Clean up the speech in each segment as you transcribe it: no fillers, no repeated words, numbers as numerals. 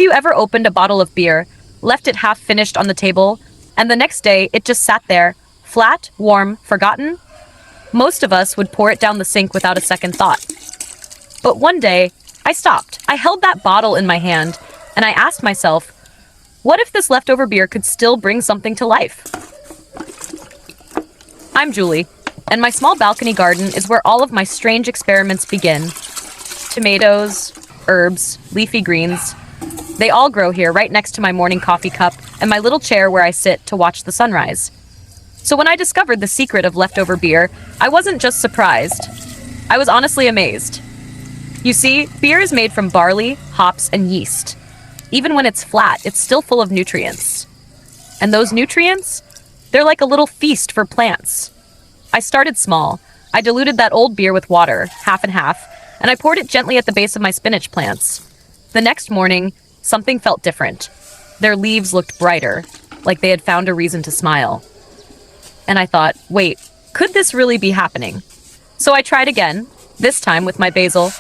you ever opened a bottle of beer, left it half finished on the table, and the next day it just sat there, flat, warm, forgotten? Most of us would pour it down the sink without a second thought. But one day, I stopped. I held that bottle in my hand, and I asked myself, what if this leftover beer could still bring something to life? I'm Julie, and my small balcony garden is where all of my strange experiments begin. Tomatoes, herbs, leafy greens. They all grow here right next to my morning coffee cup and my little chair where I sit to watch the sunrise. So when I discovered the secret of leftover beer, I wasn't just surprised. I was honestly amazed. You see, beer is made from barley, hops, and yeast. Even when it's flat, it's still full of nutrients. And those nutrients? They're like a little feast for plants. I started small. I diluted that old beer with water, half and half, and I poured it gently at the base of my spinach plants. The next morning, something felt different. Their leaves looked brighter, like they had found a reason to smile. And I thought, wait, could this really be happening? So I tried again, this time with my basil.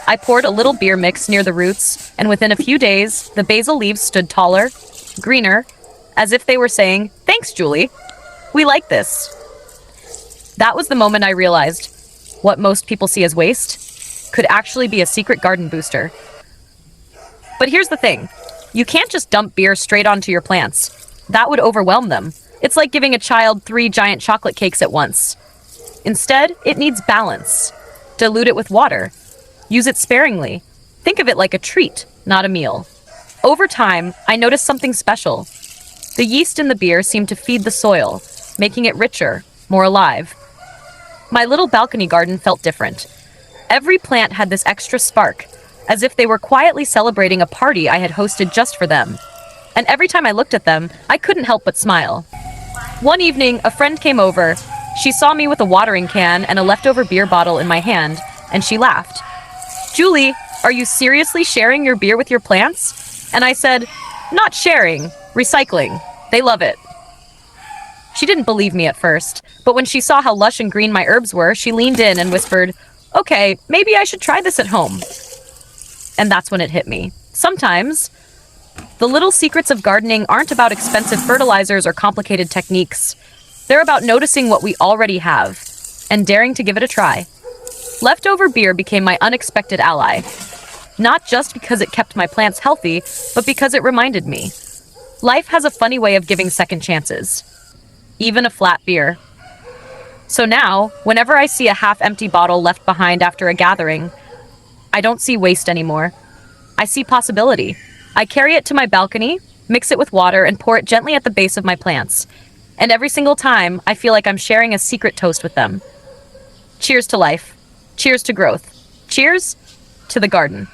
I poured a little beer mix near the roots, and within a few days, the basil leaves stood taller, greener, as if they were saying, "Thanks, Julie. We like this." That was the moment I realized what most people see as waste could actually be a secret garden booster. But here's the thing. You can't just dump beer straight onto your plants. That would overwhelm them. It's like giving a child 3 giant chocolate cakes at once. Instead, it needs balance. Dilute it with water. Use it sparingly. Think of it like a treat, not a meal. Over time, I noticed something special. The yeast in the beer seemed to feed the soil, making it richer, more alive. My little balcony garden felt different. Every plant had this extra spark, as if they were quietly celebrating a party I had hosted just for them. And every time I looked at them, I couldn't help but smile. One evening, a friend came over. She saw me with a watering can and a leftover beer bottle in my hand, and she laughed. "Julie, are you seriously sharing your beer with your plants?" And I said, "Not sharing, recycling. They love it." She didn't believe me at first, but when she saw how lush and green my herbs were, she leaned in and whispered, "Okay, maybe I should try this at home." And that's when it hit me. Sometimes, the little secrets of gardening aren't about expensive fertilizers or complicated techniques. They're about noticing what we already have and daring to give it a try. Leftover beer became my unexpected ally, not just because it kept my plants healthy, but because it reminded me. Life has a funny way of giving second chances, even a flat beer. So now, whenever I see a half-empty bottle left behind after a gathering, I don't see waste anymore. I see possibility. I carry it to my balcony, mix it with water, and pour it gently at the base of my plants. And every single time, I feel like I'm sharing a secret toast with them. Cheers to life. Cheers to growth. Cheers to the garden.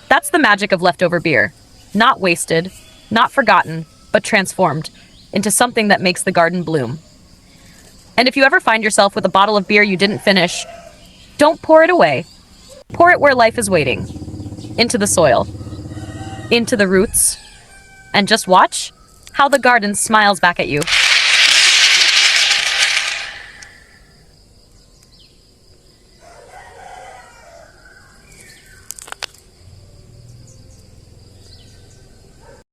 That's the magic of leftover beer. Not wasted, not forgotten, but transformed into something that makes the garden bloom. And if you ever find yourself with a bottle of beer you didn't finish, don't pour it away. Pour it where life is waiting. Into the soil. Into the roots. And just watch how the garden smiles back at you.